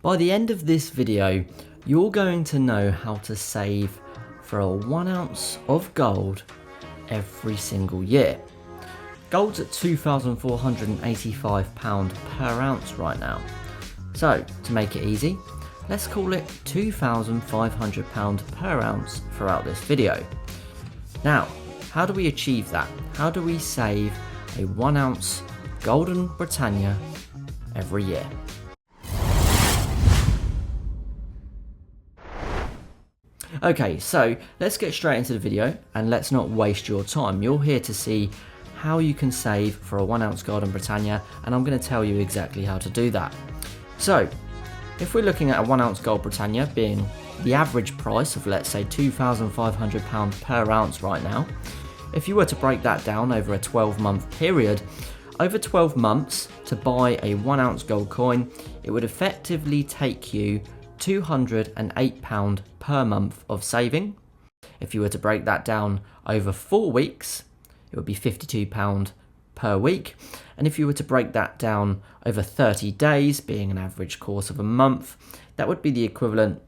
By the end of this video, you're going to know how to save for a 1 ounce of gold every single year. Gold's at £2,485 per ounce right now. So, to make it easy, let's call it £2,500 per ounce throughout this video. Now, how do we achieve that? How do we save a 1 ounce golden Britannia every year? Okay, so let's get straight into the video and let's not waste your time. You're here to see how you can save for a 1 ounce golden Britannia, and I'm going to tell you exactly how to do that. So, if we're looking at a 1 ounce gold Britannia being the average price of, let's say, £2,500 per ounce right now, if you were to break that down over a 12-month period, over 12 months to buy a 1 ounce gold coin, it would effectively take you £208 per month of saving. If you were to break that down over 4 weeks, it would be £52 per week. And if you were to break that down over 30 days, being an average course of a month, that would be the equivalent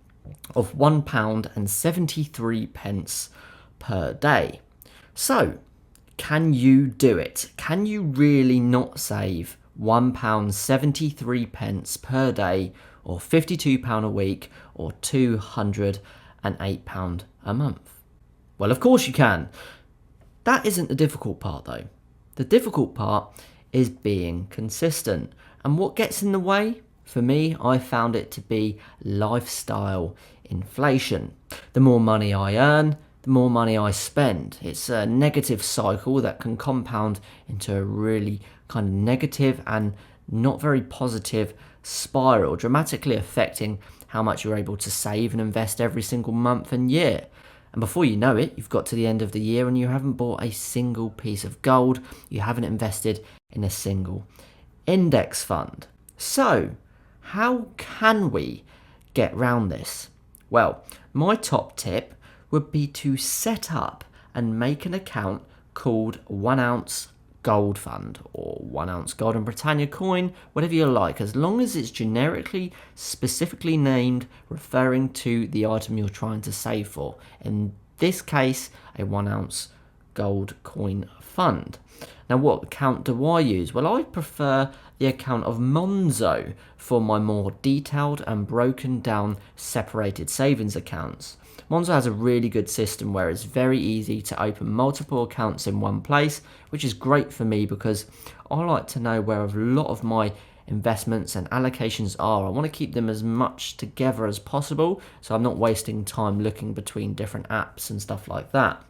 of £1.73 per day. So, can you do it? Can you really not save £1.73 per day, or £52 a week, or £208 a month? Well, of course you can. That isn't the difficult part though. The difficult part is being consistent. And what gets in the way? For me, I found it to be lifestyle inflation. The more money I earn, the more money I spend. It's a negative cycle that can compound into a really kind of negative and not very positive spiral, dramatically affecting how much you're able to save and invest every single month and year. And before you know it, you've got to the end of the year and you haven't bought a single piece of gold, you haven't invested in a single index fund. So, how can we get round this? Well, my top tip would be to set up and make an account called 1 ounce gold fund, or 1 ounce golden Britannia coin, whatever you like, as long as it's generically, specifically named, referring to the item you're trying to save for. In this case, a 1 ounce gold coin fund. Now, what account do I use? Well, I prefer the account of Monzo for my more detailed and broken down separated savings accounts. Monzo has a really good system where it's very easy to open multiple accounts in one place, which is great for me because I like to know where a lot of my investments and allocations are. I want to keep them as much together as possible, so I'm not wasting time looking between different apps and stuff like that.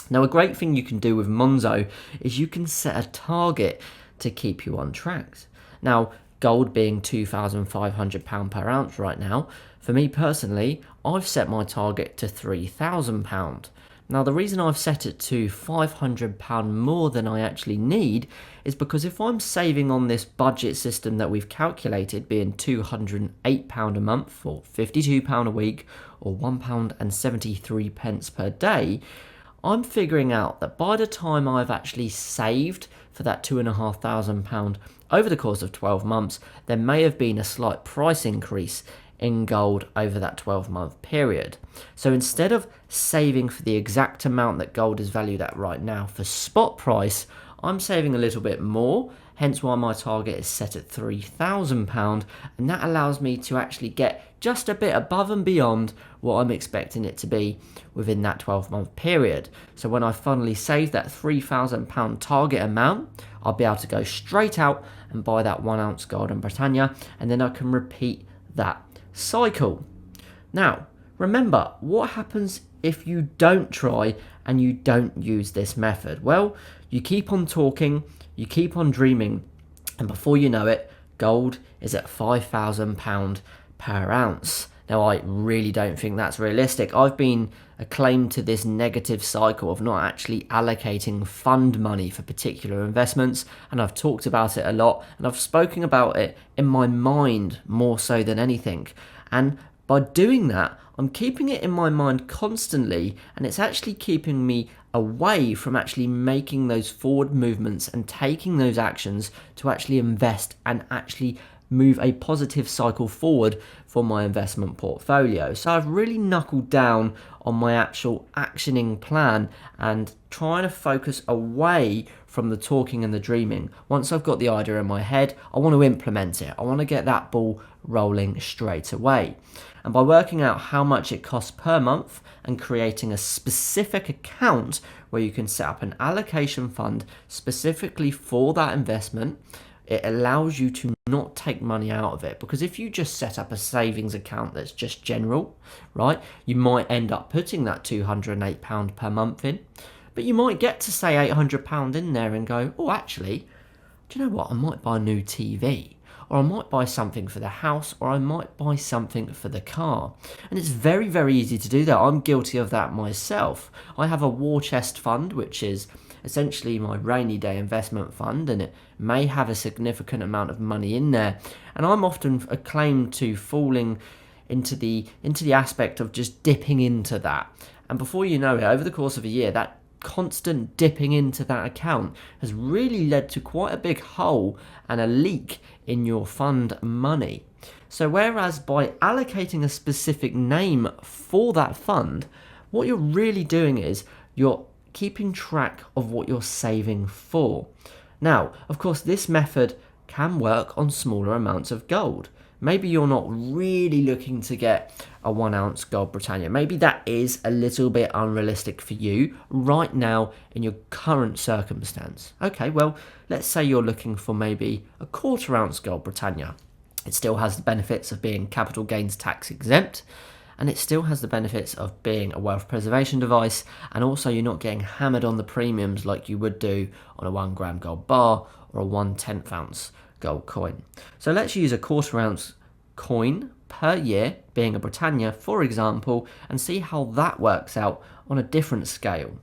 Now, a great thing you can do with Monzo is you can set a target to keep you on track. Now, gold being £2,500 per ounce right now, for me personally, I've set my target to £3,000. Now, the reason I've set it to £500 more than I actually need is because if I'm saving on this budget system that we've calculated, being £208 a month, or £52 a week, or £1.73 per day, I'm figuring out that by the time I've actually saved for that £2,500 over the course of 12 months, there may have been a slight price increase in gold over that 12-month period. So instead of saving for the exact amount that gold is valued at right now for spot price, I'm saving a little bit more, hence why my target is set at £3,000, and that allows me to actually get just a bit above and beyond what I'm expecting it to be within that 12-month period. So when I finally save that £3,000 target amount, I'll be able to go straight out and buy that 1 ounce golden Britannia, and then I can repeat that cycle. Now, remember, what happens if you don't try and you don't use this method? Well, you keep on talking, you keep on dreaming, and before you know it, gold is at £5,000 per ounce. Now, I really don't think that's realistic. I've been acclaimed to this negative cycle of not actually allocating fund money for particular investments, and I've talked about it a lot, and I've spoken about it in my mind more so than anything. And by doing that, I'm keeping it in my mind constantly, and it's actually keeping me away from actually making those forward movements and taking those actions to actually invest and actually move a positive cycle forward for my investment portfolio. So I've really knuckled down on my actual actioning plan and trying to focus away from the talking and the dreaming. Once I've got the idea in my head, I want to implement it. I want to get that ball rolling straight away. And by working out how much it costs per month and creating a specific account where you can set up an allocation fund specifically for that investment, it allows you to not take money out of it. Because if you just set up a savings account that's just general, right, you might end up putting that £208 per month in, but you might get to say £800 in there and go, oh, actually, do you know what, I might buy a new TV, or I might buy something for the house, or I might buy something for the car. And it's very, very easy to do that. I'm guilty of that myself. I have a war chest fund, which is essentially my rainy day investment fund, and it may have a significant amount of money in there. And I'm often acclaimed to falling into the aspect of just dipping into that. And before you know it, over the course of a year, that constant dipping into that account has really led to quite a big hole and a leak in your fund money. So whereas by allocating a specific name for that fund, what you're really doing is you're keeping track of what you're saving for. Now, of course, this method can work on smaller amounts of gold. Maybe you're not really looking to get a 1 ounce Gold Britannia. Maybe that is a little bit unrealistic for you right now in your current circumstance. Okay, well, let's say you're looking for maybe a 1/4 ounce Gold Britannia. It still has the benefits of being capital gains tax exempt, and it still has the benefits of being a wealth preservation device, and also you're not getting hammered on the premiums like you would do on a 1 gram gold bar or a 1/10 ounce gold coin. So let's use a 1/4 ounce coin per year, being a Britannia, for example, and see how that works out on a different scale.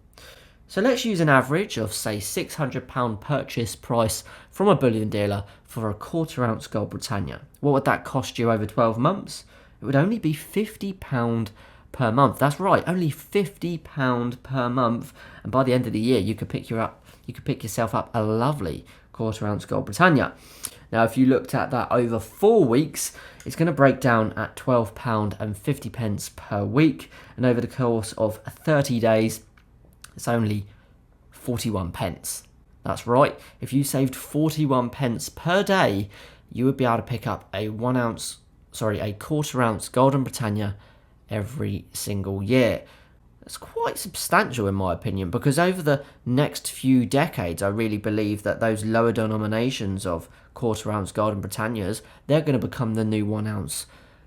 So let's use an average of, say, £600 purchase price from a bullion dealer for a 1/4 ounce Gold Britannia. What would that cost you over 12 months? It would only be £50 per month. That's right, only £50 per month. And by the end of the year, you could pick yourself up a lovely 1/4 ounce Gold Britannia. Now, if you looked at that over 4 weeks, it's going to break down at £12.50 per week. And over the course of 30 days, it's only 41 pence. That's right. If you saved 41 pence per day, you would be able to pick up a 1/4 ounce Golden Britannia every single year. It's quite substantial in my opinion, because over the next few decades, I really believe that those lower denominations of 1/4 ounce Golden Britannias, they're going to become the new 1 ounce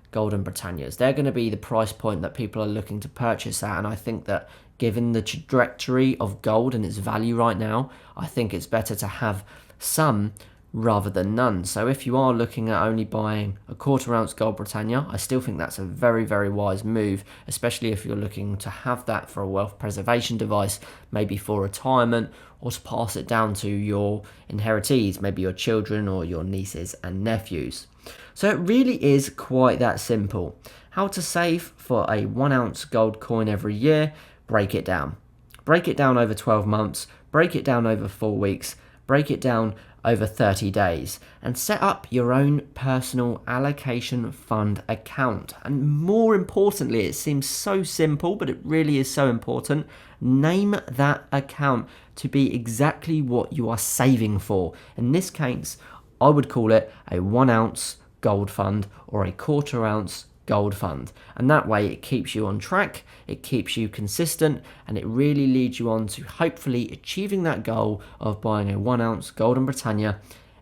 Golden Britannias. They're going to be the price point that people are looking to purchase at, and I think that given the trajectory of gold and its value right now, I think it's better to have some rather than none. So if you are looking at only buying a 1/4 ounce Gold Britannia, I still think that's a very, very wise move, especially if you're looking to have that for a wealth preservation device, maybe for retirement, or to pass it down to your inheritees, maybe your children or your nieces and nephews. So it really is quite that simple. How to save for a 1 ounce gold coin every year? Break it down. Break it down over 12 months, break it down over 4 weeks, break it down over 30 days, and set up your own personal allocation fund account. And more importantly, it seems so simple, but it really is so important. Name that account to be exactly what you are saving for. In this case, I would call it a 1 ounce gold fund or a 1/4 ounce gold fund, and that way it keeps you on track, it keeps you consistent, and it really leads you on to hopefully achieving that goal of buying a 1 ounce Golden Britannia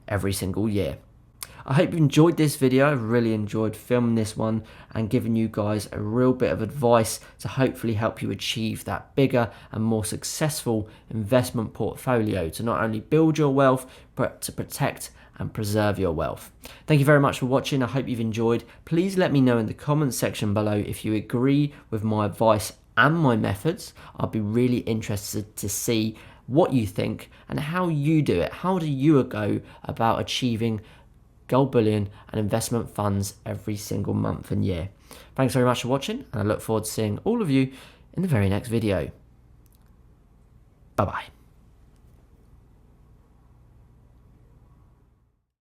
every single year. I hope you enjoyed this video. I've really enjoyed filming this one and giving you guys a real bit of advice to hopefully help you achieve that bigger and more successful investment portfolio to not only build your wealth, but to protect and preserve your wealth. Thank you very much for watching. I hope you've enjoyed. Please let me know in the comments section below if you agree with my advice and my methods. I'll be really interested to see what you think and how you do it. How do you go about achieving gold bullion and investment funds every single month and year? Thanks very much for watching, and I look forward to seeing all of you in the very next video. Bye bye.